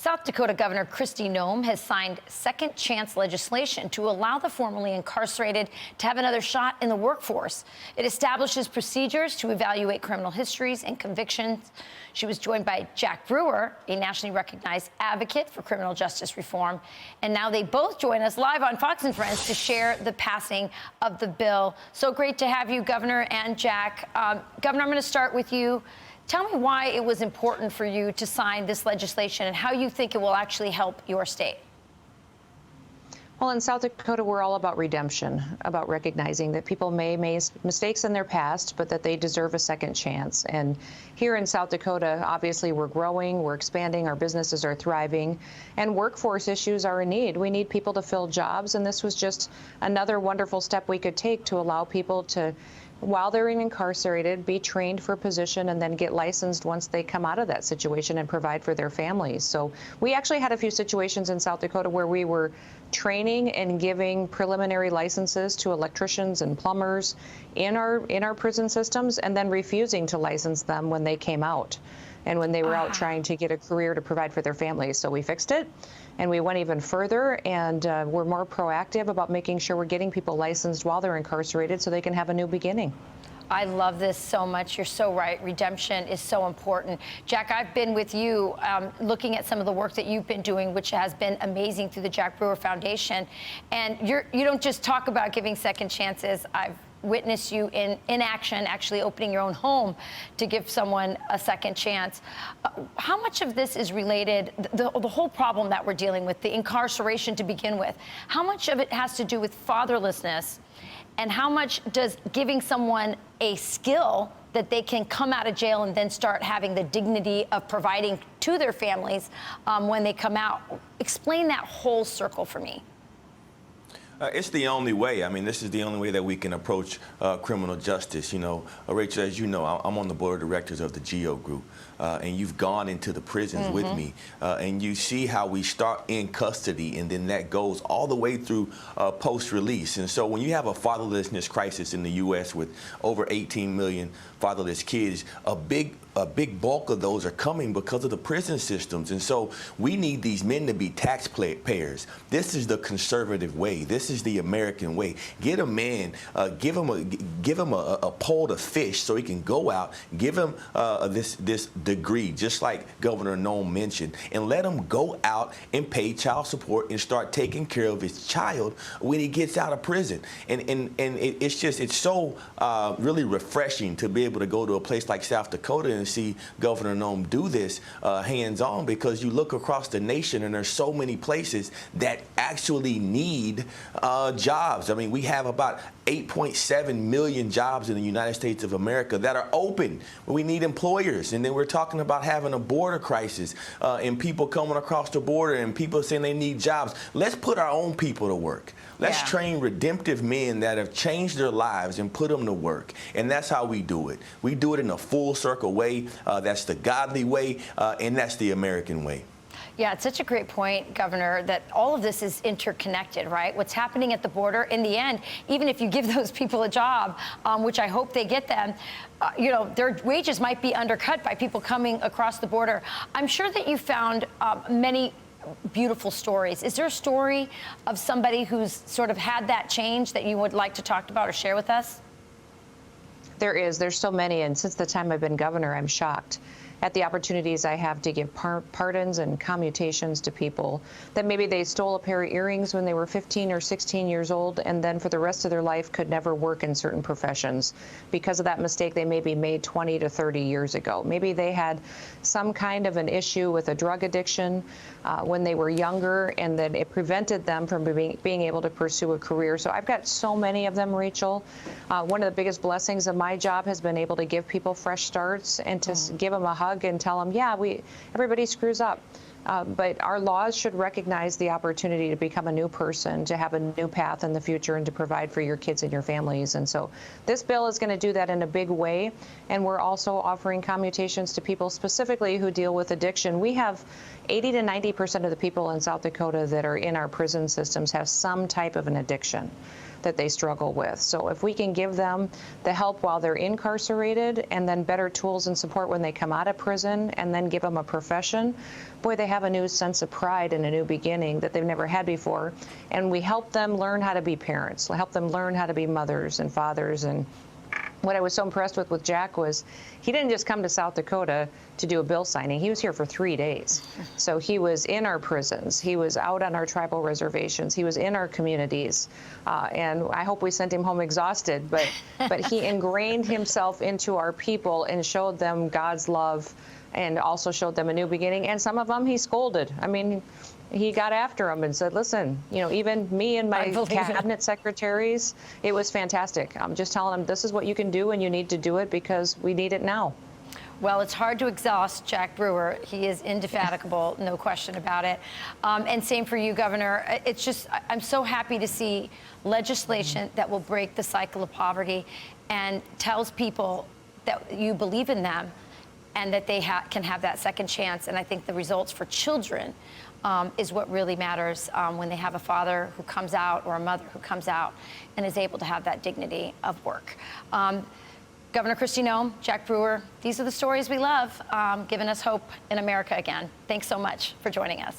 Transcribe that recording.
South Dakota Governor Kristi Noem has signed second chance legislation to allow the formerly incarcerated to have another shot in the workforce. It establishes procedures to evaluate criminal histories and convictions. She was joined by Jack Brewer, a nationally recognized advocate for criminal justice reform. And now they both join us live on Fox and Friends to share the passing of the bill. So great to have you, Governor and Jack. Governor, I'm going to start with you. Tell me why it was important for you to sign this legislation and how you think it will actually help your state. Well, in South Dakota, we're all about redemption, about recognizing that people may make mistakes in their past, but that they deserve a second chance. And here in South Dakota, obviously, we're growing, we're expanding, our businesses are thriving, and workforce issues are a need. We need people to fill jobs, and this was just another wonderful step we could take to allow people to, while they're incarcerated, be trained for a position and then get licensed once they come out of that situation and provide for their families. So we actually had a few situations in South Dakota where we were training and giving preliminary licenses to electricians and plumbers in our prison systems, and then refusing to license them when they came out and when they were out trying to get a career to provide for their families. So we fixed it, and we went even further, and we're more proactive about making sure we're getting people licensed while they're incarcerated so they can have a new beginning. I love this so much. You're so right. Redemption is so important. Jack, I've been with you looking at some of the work that you've been doing, which has been amazing through the Jack Brewer Foundation. And you don't just talk about giving second chances. I've witnessed you in action, actually opening your own home to give someone a second chance. How much of this is related, the whole problem that we're dealing with, the incarceration to begin with, how much of it has to do with fatherlessness? And how much does giving someone a skill that they can come out of jail and then start having the dignity of providing to their families when they come out? Explain that whole circle for me. It's the only way. I mean, this is the only way that we can approach criminal justice. You know, Rachel, as you know, I'm on the board of directors of the GEO Group, and you've gone into the prisons with me, and you see how we start in custody, and then that goes all the way through post-release. And so when you have a fatherlessness crisis in the U.S. with over 18 million fatherless kids, a big bulk of those are coming because of the prison systems. And so we need these men to be taxpayers. This is the conservative way. This is the American way. Get a man, give him a pole to fish so he can go out, give him this degree, just like Governor Noem mentioned, and let him go out and pay child support and start taking care of his child when he gets out of prison. And it's so really refreshing to be able to go to a place like South Dakota and see Governor Noem do this hands-on, because you look across the nation and there's so many places that actually need jobs. I mean, we have about 8.7 million jobs in the United States of America that are open. We need employers. And then we're talking about having a border crisis and people coming across the border and people saying they need jobs. Let's put our own people to work. Let's train redemptive men that have changed their lives and put them to work. And that's how we do it. We do it in a full circle way. That's the godly way, and that's the American way. Yeah, it's such a great point, Governor, that all of this is interconnected, right? What's happening at the border, in the end, even if you give those people a job, which I hope they get them, you know, their wages might be undercut by people coming across the border. I'm sure that you found many beautiful stories. Is there a story of somebody who's sort of had that change that you would like to talk about or share with us? There is. There's so many, and since the time I've been governor, I'm shocked at the opportunities I have to give pardons and commutations to people that maybe they stole a pair of earrings when they were 15 or 16 years old, and then for the rest of their life could never work in certain professions because of that mistake they maybe made 20 to 30 years ago. Maybe they had some kind of an issue with a drug addiction when they were younger, and then it prevented them from being able to pursue a career. So I've got so many of them, Rachel. One of the biggest blessings of my job has been able to give people fresh starts and to give them a hug and tell them, yeah, everybody screws up. But our laws should recognize the opportunity to become a new person, to have a new path in the future, and to provide for your kids and your families. And so this bill is going to do that in a big way. And we're also offering commutations to people specifically who deal with addiction. We have 80 to 90% of the people in South Dakota that are in our prison systems have some type of an addiction. that they struggle with. So if we can give them the help while they're incarcerated and then better tools and support when they come out of prison and then give them a profession, boy, they have a new sense of pride and a new beginning that they've never had before. And we help them learn how to be parents, help them learn how to be mothers and fathers. And what I was so impressed with Jack was he didn't just come to South Dakota to do a bill signing. He was here for 3 days. So he was in our prisons. He was out on our tribal reservations. He was in our communities. And I hope we sent him home exhausted, but he ingrained himself into our people and showed them God's love and also showed them a new beginning. And some of them he scolded. I mean, he got after them and said, listen, even me and my cabinet secretaries, it was fantastic. I'm just telling them this is what you can do and you need to do it because we need it now. Well, it's hard to exhaust Jack Brewer. He is indefatigable, no question about it. And same for you, Governor. It's just, I'm so happy to see legislation that will break the cycle of poverty and tells people that you believe in them and that they can have that second chance. And I think the results for children is what really matters when they have a father who comes out or a mother who comes out and is able to have that dignity of work. Governor Kristi Noem, Jack Brewer, these are the stories we love, giving us hope in America again. Thanks so much for joining us.